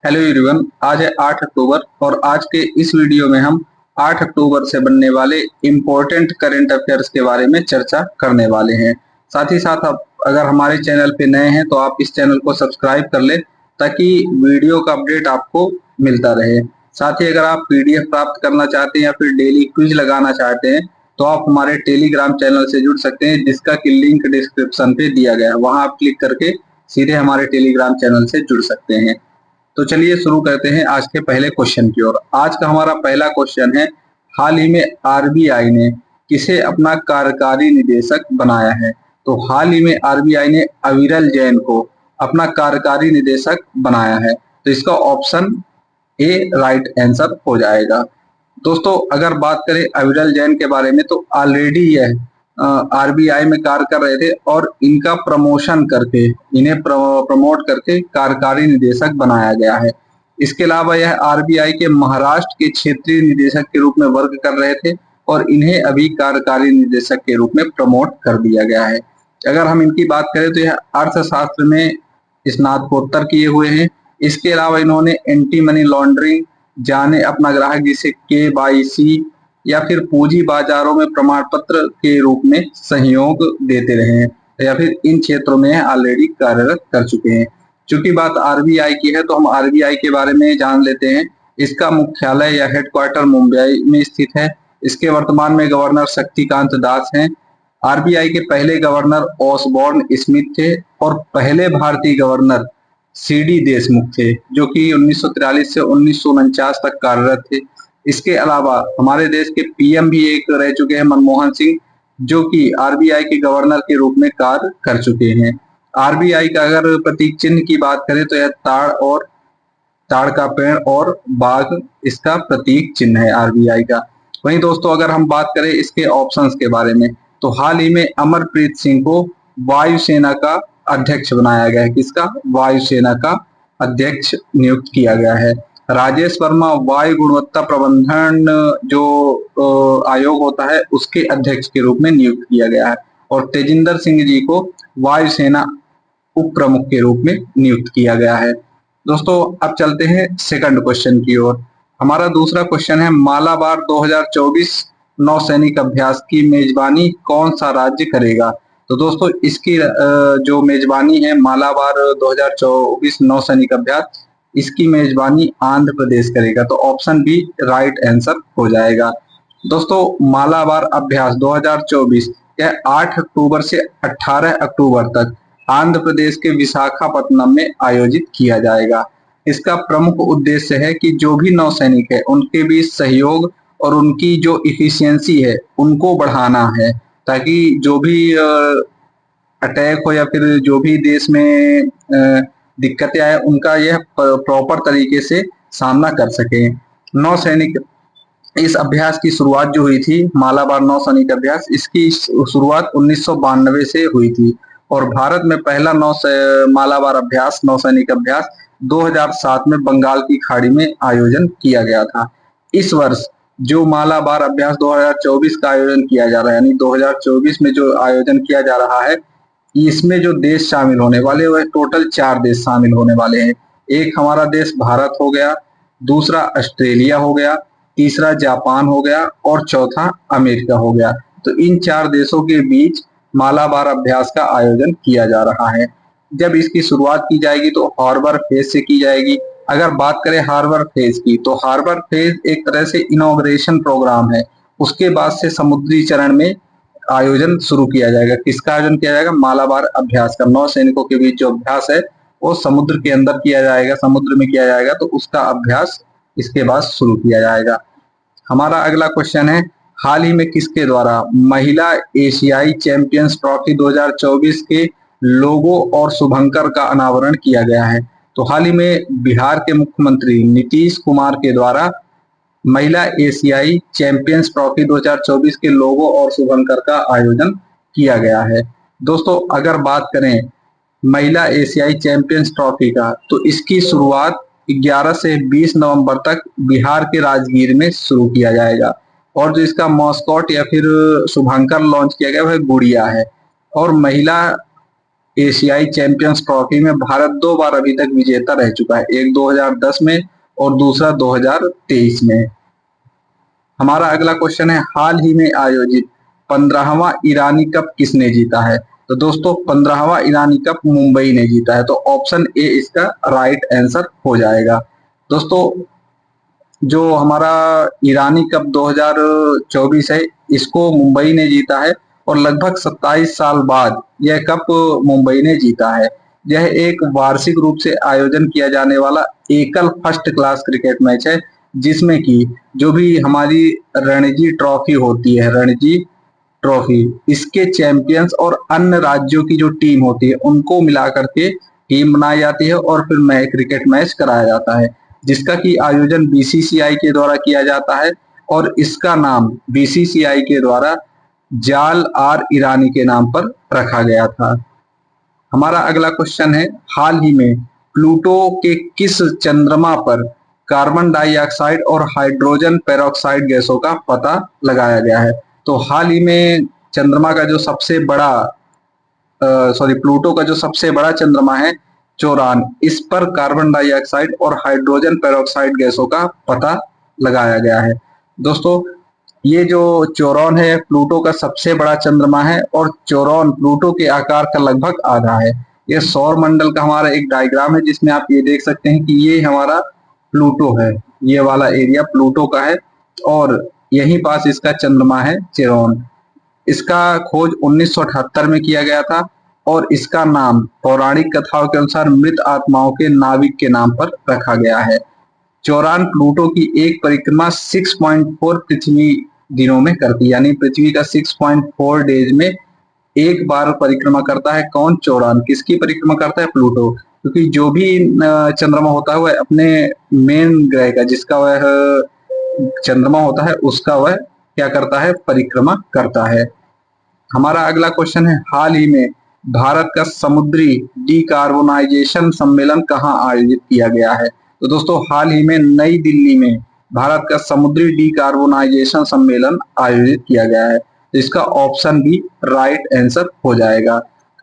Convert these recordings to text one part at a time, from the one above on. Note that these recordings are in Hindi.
हेलो एवरीवन, आज है 8 अक्टूबर और आज के इस वीडियो में हम 8 अक्टूबर से बनने वाले इम्पोर्टेंट करंट अफेयर्स के बारे में चर्चा करने वाले हैं। साथ ही साथ आप अगर हमारे चैनल पे नए हैं तो आप इस चैनल को सब्सक्राइब कर लें ताकि वीडियो का अपडेट आपको मिलता रहे। साथ ही अगर आप पीडीएफ प्राप्त करना चाहते हैं या फिर डेली क्विज लगाना चाहते हैं तो आप हमारे टेलीग्राम चैनल से जुड़ सकते हैं, जिसका कि लिंक डिस्क्रिप्शन पे दिया गया है। वहां आप क्लिक करके सीधे हमारे टेलीग्राम चैनल से जुड़ सकते हैं। तो चलिए शुरू करते हैं आज के पहले क्वेश्चन की ओर। आज का हमारा पहला क्वेश्चन है, हाल ही में आरबीआई ने किसे अपना कार्यकारी निदेशक बनाया है? तो हाल ही में आरबीआई ने अविरल जैन को अपना कार्यकारी निदेशक बनाया है। तो इसका ऑप्शन ए राइट आंसर हो जाएगा। दोस्तों, अगर बात करें अविरल जैन के बारे में तो ऑलरेडी यह आरबीआई में कार्य कर रहे थे और इनका प्रमोशन करके इन्हें प्रमोट करके कार्यकारी निदेशक बनाया गया है। इसके अलावा यह आरबीआई के महाराष्ट्र के क्षेत्रीय निदेशक के रूप में वर्क कर रहे थे और इन्हें अभी कार्यकारी निदेशक के रूप में प्रमोट कर दिया गया है। अगर हम इनकी बात करें तो यह अर्थशास्त्र में स्नातकोत्तर किए हुए हैं। इसके अलावा इन्होंने एंटी मनी लॉन्ड्रिंग, जाने अपना ग्राहक जिसे केवाईसी या फिर पूंजी बाजारों में प्रमाण पत्र के रूप में सहयोग देते रहे हैं या फिर इन क्षेत्रों में ऑलरेडी कार्यरत कर चुके हैं। चूंकि बात आरबीआई की है तो हम आरबीआई के बारे में जान लेते हैं। इसका मुख्यालय या हेडक्वार्टर मुंबई में स्थित है। इसके वर्तमान में गवर्नर शक्तिकांत दास हैं। आरबीआई के पहले गवर्नर ऑसबॉर्न स्मिथ थे और पहले भारतीय गवर्नर सीडी देशमुख थे, जो कि 1943 से 1949 तक कार्यरत थे। इसके अलावा हमारे देश के पीएम भी एक रह चुके हैं, मनमोहन सिंह, जो कि आरबीआई के गवर्नर के रूप में कार्य कर चुके हैं। आरबीआई का अगर प्रतीक चिन्ह की बात करें तो यह ताड़ का पेड़ और बाघ इसका प्रतीक चिन्ह है आरबीआई का। वहीं दोस्तों, अगर हम बात करें इसके ऑप्शंस के बारे में तो हाल ही में अमरप्रीत सिंह को वायुसेना का अध्यक्ष बनाया गया है। किसका? वायुसेना का अध्यक्ष नियुक्त किया गया है। राजेश वर्मा वायु गुणवत्ता प्रबंधन जो आयोग होता है उसके अध्यक्ष के रूप में नियुक्त किया गया है और तेजिंदर सिंह जी को वायुसेना उप प्रमुख के रूप में नियुक्त किया गया है। दोस्तों, अब चलते हैं सेकंड क्वेश्चन की ओर। हमारा दूसरा क्वेश्चन है, मालाबार 2024 नौसैनिक अभ्यास की मेजबानी कौन सा राज्य करेगा? तो दोस्तों, इसकी जो मेजबानी है मालाबार 2024 नौसैनिक अभ्यास, इसकी मेजबानी आंध्र प्रदेश करेगा। तो ऑप्शन बी राइट आंसर हो जाएगा। दोस्तों, मालाबार अभ्यास 2024 यह 8 अक्टूबर से 18 अक्टूबर तक आंध्र प्रदेश के विशाखापट्टनम में आयोजित किया जाएगा। इसका प्रमुख उद्देश्य है कि जो भी नौसैनिक है उनके बीच सहयोग और उनकी जो इफिशियंसी है उनको बढ़ाना है, ताकि जो भी अटैक हो या फिर जो भी देश में दिक्कतें आए उनका यह प्रॉपर तरीके से सामना कर सके। नौसैनिक इस अभ्यास की शुरुआत जो हुई थी, मालाबार नौसैनिक अभ्यास, इसकी शुरुआत 1992 से हुई थी और भारत में पहला मालाबार अभ्यास नौसैनिक अभ्यास 2007 में बंगाल की खाड़ी में आयोजन किया गया था। इस वर्ष जो मालाबार अभ्यास 2024 का आयोजन किया जा रहा है, यानी 2024 में जो आयोजन किया जा रहा है, इसमें जो देश शामिल होने वाले वह टोटल 4 देश शामिल होने वाले हैं। एक हमारा देश भारत हो गया, दूसरा ऑस्ट्रेलिया हो गया, तीसरा जापान हो गया और चौथा अमेरिका हो गया। तो इन 4 देशों के बीच मालाबार अभ्यास का आयोजन किया जा रहा है। जब इसकी शुरुआत की जाएगी तो हार्बर फेज से की जाएगी। अगर बात करें हार्बर फेज की तो हार्बर फेज एक तरह से इनॉग्रेशन प्रोग्राम है। उसके बाद से समुद्री चरण में आयोजन शुरू किया जाएगा। किसका आयोजन किया जाएगा? मालाबार अभ्यास का। नौसैनिकों के बीच जो अभ्यास है वो समुद्र के अंदर किया जाएगा, समुद्र में किया जाएगा, तो उसका अभ्यास इसके बाद शुरू किया जाएगा। हमारा अगला क्वेश्चन है, हाल ही में किसके द्वारा महिला एशियाई चैंपियंस ट्रॉफी 2024 के लोगो और शुभंकर का अनावरण किया गया है? तो हाल ही में बिहार के मुख्यमंत्री नीतीश कुमार के द्वारा महिला एशियाई चैंपियंस ट्रॉफी 2024 के लोगो और शुभंकर का आयोजन किया गया है। दोस्तों, अगर बात करें महिला एशियाई चैंपियंस ट्रॉफी का तो इसकी शुरुआत 11 से 20 नवंबर तक बिहार के राजगीर में शुरू किया जाएगा और जो इसका मॉस्कॉट या फिर शुभंकर लॉन्च किया गया वह गुड़िया है। और महिला एशियाई चैंपियंस ट्रॉफी में भारत 2 बार अभी तक विजेता रह चुका है, एक 2010 में और दूसरा 2023 में। हमारा अगला क्वेश्चन है, हाल ही में आयोजित 15वां ईरानी कप किसने जीता है? तो दोस्तों 15वां ईरानी कप मुंबई ने जीता है, तो ऑप्शन ए इसका राइट आंसर हो जाएगा। दोस्तों जो हमारा ईरानी कप 2024 है, इसको मुंबई ने जीता है और लगभग 27 साल बाद यह कप मुंबई ने जीता है। यह एक वार्षिक रूप से आयोजन किया जाने वाला एकल फर्स्ट क्लास क्रिकेट मैच है, जिसमें कि जो भी हमारी रणजी ट्रॉफी होती है, रणजी ट्रॉफी, इसके चैंपियंस और अन्य राज्यों की जो टीम होती है उनको मिला करके टीम बनाई जाती है और फिर क्रिकेट मैच कराया जाता है, जिसका कि आयोजन बीसीसीआई के द्वारा किया जाता है और इसका नाम बीसीसीआई के द्वारा जाल आर ईरानी के नाम पर रखा गया था। हमारा अगला क्वेश्चन है, हाल ही में प्लूटो के किस चंद्रमा पर कार्बन डाइऑक्साइड और हाइड्रोजन पेरोक्साइड गैसों का पता लगाया गया है? तो हाल ही में चंद्रमा का जो सबसे बड़ा प्लूटो का जो सबसे बड़ा चंद्रमा है चौरान, इस पर कार्बन डाइऑक्साइड और हाइड्रोजन पेरोक्साइड गैसों का पता लगाया गया है। दोस्तों ये जो चौरान है प्लूटो का सबसे बड़ा चंद्रमा है और चौरान प्लूटो के आकार का लगभग आधा है। ये सौर मंडल का हमारा एक डायग्राम है जिसमें आप ये देख सकते हैं कि ये हमारा प्लूटो है, ये वाला एरिया प्लूटो का है और यहीं पास इसका चंद्रमा है चौरान। इसका खोज 1978 में किया गया था और इसका नाम पौराणिक कथाओं के अनुसार मृत आत्माओं के नाविक के नाम पर रखा गया है। चौरान प्लूटो की एक परिक्रमा 6.4 पृथ्वी दिनों में करती है, यानी पृथ्वी का 6.4 डेज में एक बार परिक्रमा करता है। कौन? चौरान। किसकी परिक्रमा करता है? प्लूटो। क्योंकि जो भी चंद्रमा होता है वह अपने मेन ग्रह का, जिसका वह चंद्रमा होता है उसका वह क्या करता है? परिक्रमा करता है। हमारा अगला क्वेश्चन है, हाल ही में भारत का समुद्री डीकार्बोनाइजेशन सम्मेलन कहाँ आयोजित किया गया है? तो दोस्तों हाल ही में नई दिल्ली में भारत का समुद्री डीकार्बोनाइजेशन सम्मेलन आयोजित किया गया है, तो इसका ऑप्शन बी राइट आंसर हो जाएगा।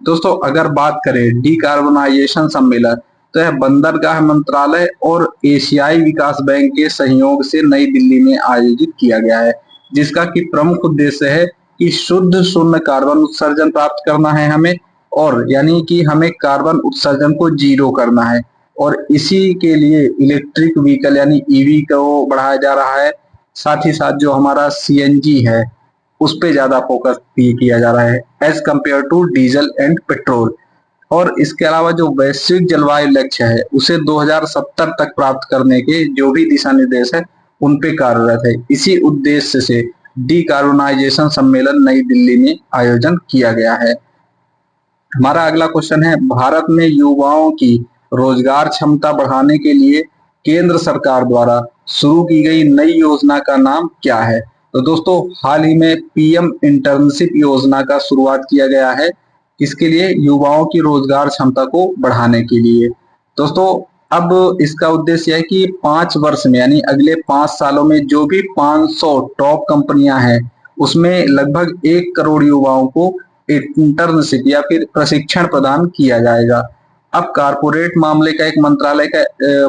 दोस्तों अगर बात करें डीकार्बोनाइजेशन सम्मेलन, तो यह बंदरगाह मंत्रालय और एशियाई विकास बैंक के सहयोग से नई दिल्ली में आयोजित किया गया है, जिसका कि प्रमुख उद्देश्य है कि शुद्ध शून्य कार्बन उत्सर्जन प्राप्त करना है हमें, और यानी कि हमें कार्बन उत्सर्जन को जीरो करना है और इसी के लिए इलेक्ट्रिक व्हीकल यानी ईवी को बढ़ाया जा रहा है। साथ ही साथ जो हमारा सीएनजी है उस पे ज्यादा फोकस भी किया जा रहा है as compared to diesel and petrol. और इसके अलावा जो वैश्विक जलवायु लक्ष्य है उसे 2070 तक प्राप्त करने के जो भी दिशा निर्देश है उन पे कार्यरत है। इसी उद्देश्य से डीकार्बोनाइजेशन सम्मेलन नई दिल्ली में आयोजन किया गया है। हमारा अगला क्वेश्चन है, भारत में युवाओं की रोजगार क्षमता बढ़ाने के लिए केंद्र सरकार द्वारा शुरू की गई नई योजना का नाम क्या है? तो दोस्तों हाल ही में पीएम इंटर्नशिप योजना का शुरुआत किया गया है, इसके लिए युवाओं की रोजगार क्षमता को बढ़ाने के लिए। दोस्तों अब इसका उद्देश्य है कि 5 वर्ष में यानी अगले 5 सालों में जो भी 500 टॉप कंपनियां हैं उसमें लगभग 1 करोड़ युवाओं को इंटर्नशिप या फिर प्रशिक्षण प्रदान किया जाएगा। अब कारपोरेट मामले का एक मंत्रालय का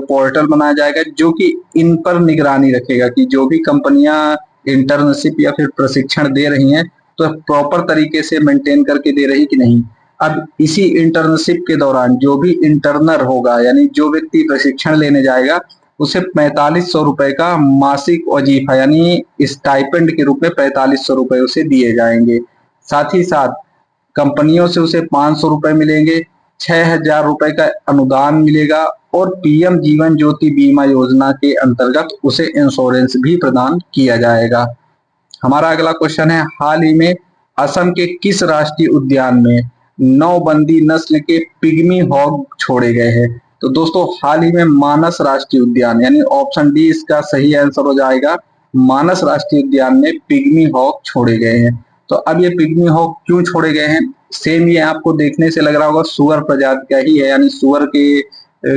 पोर्टल बनाया जाएगा जो कि इन पर निगरानी रखेगा कि जो भी कंपनियां इंटर्नशिप या फिर प्रशिक्षण दे रही हैं तो प्रॉपर तरीके से मेंटेन करके दे रही कि नहीं। अब इसी इंटर्नशिप के दौरान जो भी इंटर्नर होगा यानी जो व्यक्ति प्रशिक्षण लेने जाएगा उसे 4500 रुपए का मासिक वजीफा यानी स्टाइपेंड के रूप में 4500 रुपए उसे दिए जाएंगे। साथ ही साथ कंपनियों से उसे 500 रुपए मिलेंगे, 6000 रुपए का अनुदान मिलेगा और पीएम जीवन ज्योति बीमा योजना के अंतर्गत उसे इंश्योरेंस भी प्रदान किया जाएगा। हमारा अगला क्वेश्चन है, हाल ही में असम के किस राष्ट्रीय उद्यान में नौबंदी नस्ल के पिग्मी हॉग छोड़े गए हैं? तो दोस्तों हाल ही में मानस राष्ट्रीय उद्यान यानी ऑप्शन डी इसका सही आंसर हो जाएगा। मानस राष्ट्रीय उद्यान में पिग्मी हॉग छोड़े गए हैं। तो अब ये पिग्मी हॉग क्यों छोड़े गए हैं? सेम ये आपको देखने से लग रहा होगा सुअर प्रजाति का ही है यानी सुअर के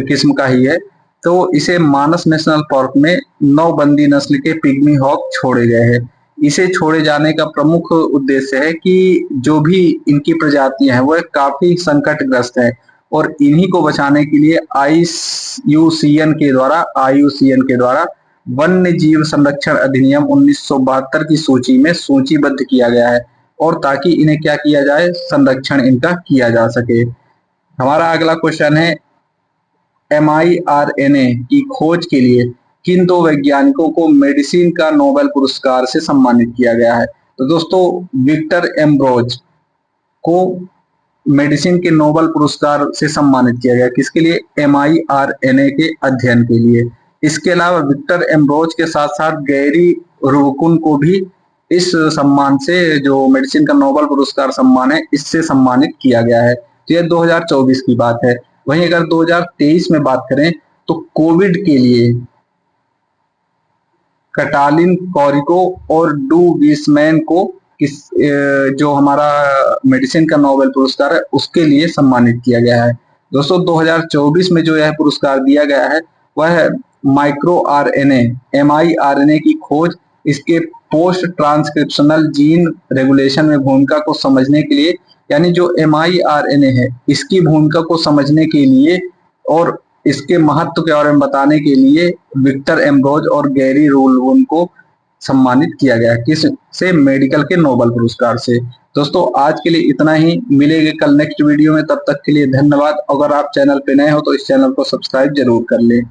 किस्म का ही है। तो इसे मानस नेशनल पार्क में नौबंदी नस्ल के पिग्मी हॉग छोड़े गए हैं। इसे छोड़े जाने का प्रमुख उद्देश्य है कि जो भी इनकी प्रजातियां हैं वह काफी संकटग्रस्त है और इन्हीं को बचाने के लिए आईयूसीएन के द्वारा वन्य जीव संरक्षण अधिनियम 1972 की सूची में सूचीबद्ध किया गया है, और ताकि इन्हें क्या किया जाए, संरक्षण इनका किया जा सके। हमारा अगला क्वेश्चन है, mRNA की खोज के लिए किन दो वैज्ञानिकों को मेडिसिन का नोबेल पुरस्कार से सम्मानित किया गया है? तो दोस्तों, विक्टर एम्ब्रोज को मेडिसिन के नोबेल पुरस्कार से सम्मानित किया गया। किसके लिए? mRNA के अध्ययन के लिए। इसके अलावा विक्टर एम्ब्रोज के साथ साथ गैरी रुबकुन को भी इस सम्मान से, जो मेडिसिन का नोबेल पुरस्कार सम्मान है, इससे सम्मानित किया गया है। तो यह 2024 की बात है। वहीं अगर 2023 में बात करें तो कोविड के लिए कटालिन कॉरिको और डू विसमैन को जो हमारा मेडिसिन का नोबेल पुरस्कार है उसके लिए सम्मानित किया गया है। दोस्तों, 2024 में जो यह पुरस्कार दिया गया है वह है माइक्रो आरएनए mRNA की खोज, इसके पोस्ट ट्रांसक्रिप्शनल जीन रेगुलेशन में भूमिका को समझने के लिए, यानी जो mRNA है इसकी भूमिका को समझने के लिए और इसके महत्व के बारे में बताने के लिए विक्टर एम्ब्रोज और गैरी रुबकुन को सम्मानित किया गया। किस से? मेडिकल के नोबेल पुरस्कार से। दोस्तों, आज के लिए इतना ही। मिलेंगे कल नेक्स्ट वीडियो में, तब तक के लिए धन्यवाद। अगर आप चैनल पे नए हो तो इस चैनल को सब्सक्राइब जरूर कर लें।